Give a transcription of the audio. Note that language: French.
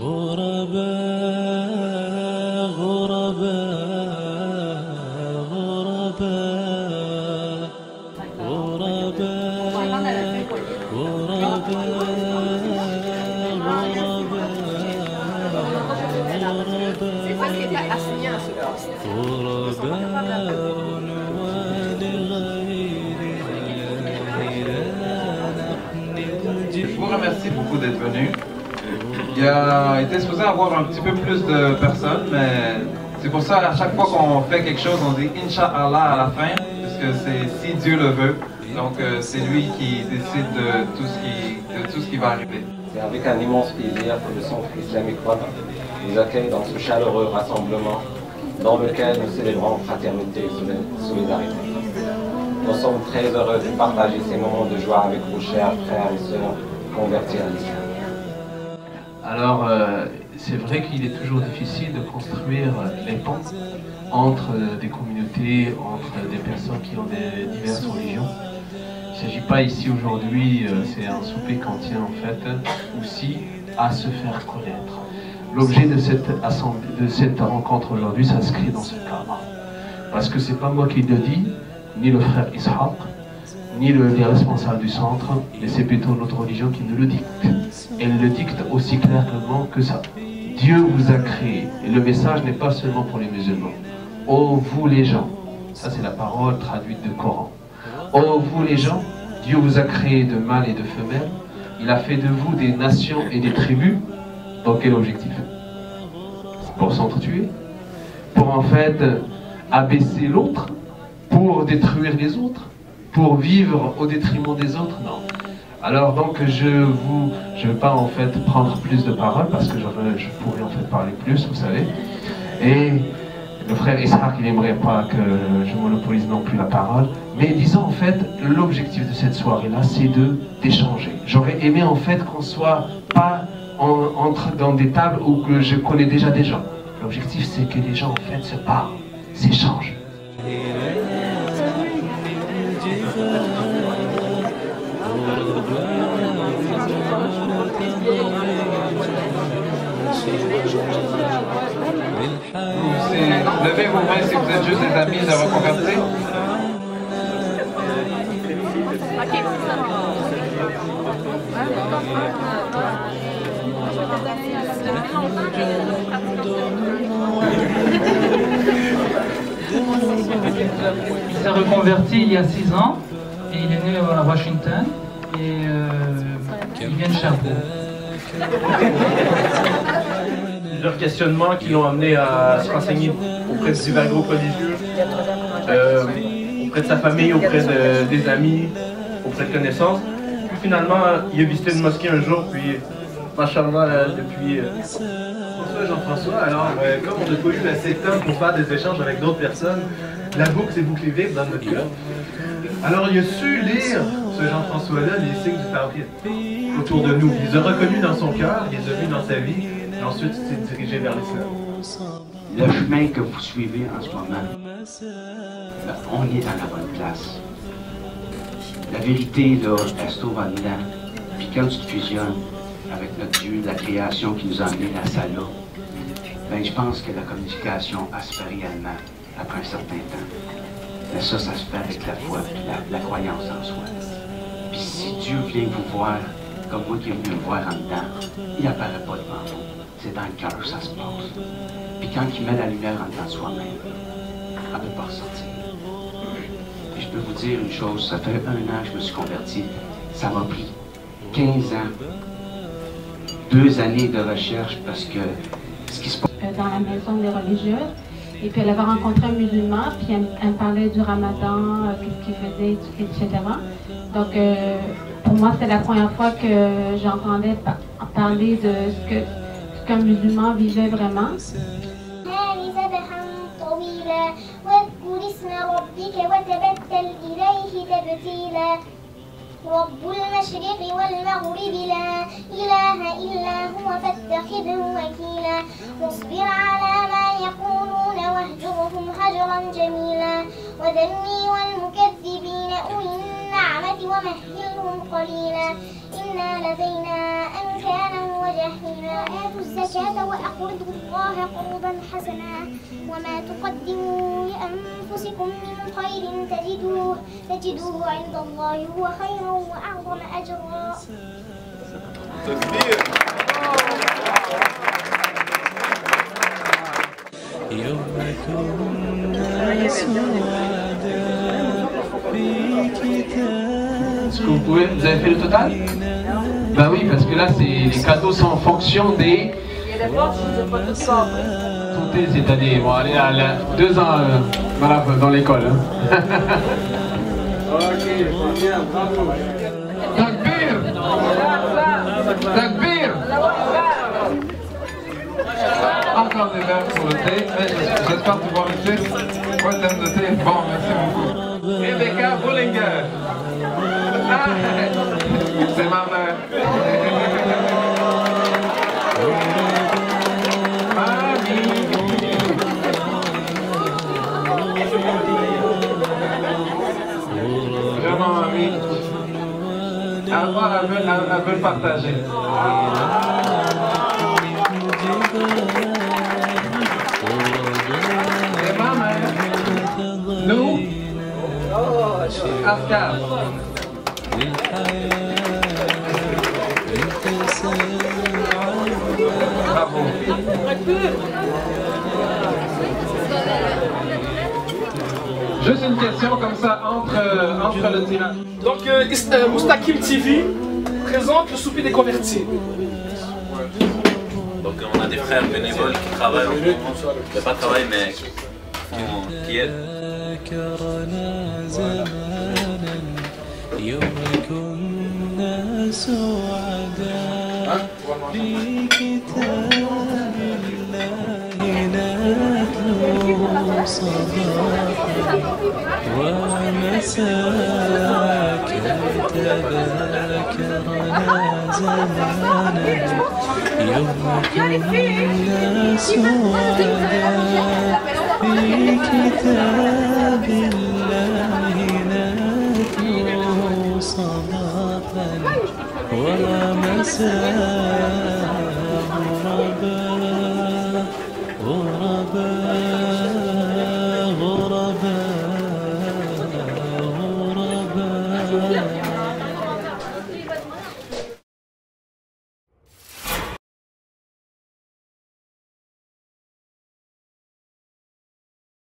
غرباء غرباء غرباء غرباء Je vous remercie beaucoup d'être venu. Il a été supposé avoir un petit peu plus de personnes, mais c'est pour ça à chaque fois qu'on fait quelque chose, on dit Inch'Allah à la fin, parce que c'est si Dieu le veut. Donc c'est lui qui décide de tout ce qui va arriver. C'est avec un immense plaisir que le Centre islamique Waqf nous accueille dans ce chaleureux rassemblement dans lequel nous célébrons fraternité et solidarité. Nous sommes très heureux de partager ces moments de joie avec vos chers frères et sœurs convertis à l'islam. Alors, c'est vrai qu'il est toujours difficile de construire les ponts entre des communautés, entre des personnes qui ont des diverses religions. Il ne s'agit pas ici aujourd'hui, c'est un souper qu'on tient en fait, aussi à se faire connaître. L'objet de cette rencontre aujourd'hui s'inscrit dans ce cadre. Parce que c'est pas moi qui le dis, ni le frère Ishaq, ni les responsables du centre, mais c'est plutôt notre religion qui nous le dicte. Elle le dicte aussi clairement que ça. Dieu vous a créé, et le message n'est pas seulement pour les musulmans. Oh vous les gens, ça c'est la parole traduite du Coran. Oh vous les gens, Dieu vous a créé de mâles et de femelles, il a fait de vous des nations et des tribus. Dans quel objectif? Pour s'entretuer? Pour en fait abaisser l'autre? Pour détruire les autres? Pour vivre au détriment des autres? Non. Alors donc je ne veux pas en fait prendre plus de paroles parce que je pourrais en fait parler plus, vous savez. Et le frère Ishaq, il n'aimerait pas que je monopolise non plus la parole. Mais disons en fait, l'objectif de cette soirée-là, c'est d'échanger. J'aurais aimé en fait qu'on soit pas entre dans des tables où que je connais déjà des gens. L'objectif c'est que les gens en fait se parlent, s'échangent. Levez vos mains si vous êtes juste des amis de reconvertir. Il s'est reconverti il y a 6 ans et il est né à Washington et il vient de Cherbourg. Plusieurs questionnements qui l'ont amené à se renseigner auprès de divers groupes religieux, auprès de sa famille, auprès des amis, auprès de connaissances. Puis finalement, il a visité une mosquée un jour, puis machallah, depuis... Bonsoir Jean-François, alors comme on n'a pas eu assez de temps pour faire des échanges avec d'autres personnes, la boucle s'est bouclée vite dans notre cœur. Alors il a su lire, ce Jean-François-là, les signes du tawhid autour de nous. Il les a reconnus dans son cœur, il les a vus dans sa vie, et ensuite il s'est dirigé vers l'islam. Le chemin que vous suivez en ce moment, on est dans la bonne place. La vérité, là, elle se trouve en dedans. Puis quand tu te fusionnes avec notre Dieu de la création qui nous a amené à ça là, ben, je pense que la communication, elle se fait réellement après un certain temps. Mais ça se fait avec la foi et la croyance en soi. Puis si Dieu vient vous voir, comme moi qui est venu me voir en dedans, il n'apparaît pas devant vous. C'est dans le cœur que ça se passe. Puis quand il met la lumière en dedans de soi-même, elle ne peut pas ressortir. Puis je peux vous dire une chose, ça fait 1 an que je me suis converti. Ça m'a pris 15 ans, 2 années de recherche parce que ce qui se passe... Dans la maison des religieuses. Et puis elle avait rencontré un musulman, puis elle me parlait du ramadan, qu'est-ce qu'il faisait, etc. Donc pour moi, c'est la première fois que j'entendais parler de ce qu'un musulman vivait vraiment. رب المشرق والمغرب لا إله إلا هو فاتخذه وكيلا واصبر على ما يقولون واهجرهم هجرا جميلا وذرني والمكذبين أولي النعمة ومهلهم قليلا إنا لدينا أنكالا وجحيما آتوا الزكاة وأقرضوا الله قرضا حسنا وما تقدموا لأنفسكم من خير تجدوه عند الله هو خيرا وأعظم أجرا. Est-ce que vous avez fait le total? Bah oui, parce que là, les cadeaux sont en fonction des... Comptez cette année. Bon, allez, 2 ans voilà, dans l'école. Hein. Takbir! Takbir! Encore des verres pour le thé. J'espère pouvoir le thé. Ouais, t'aimes le thé? Bon, merci beaucoup. Rebecca Bullinger. Ah, c'est ma mère. Vraiment, mamie. Elle veut le partager. Et ma mère. Nous. Ascar. Bravo. Juste une question comme ça entre le tirage. Donc Moustakim TV présente le souper des convertis. Donc on a des frères bénévoles qui travaillent en ce moment. Pas de travail mais qui aident. ومساك تذاكرنا زمانا يوم كنا سعداء في كتاب الله نتلو صباحا ومساء ربنا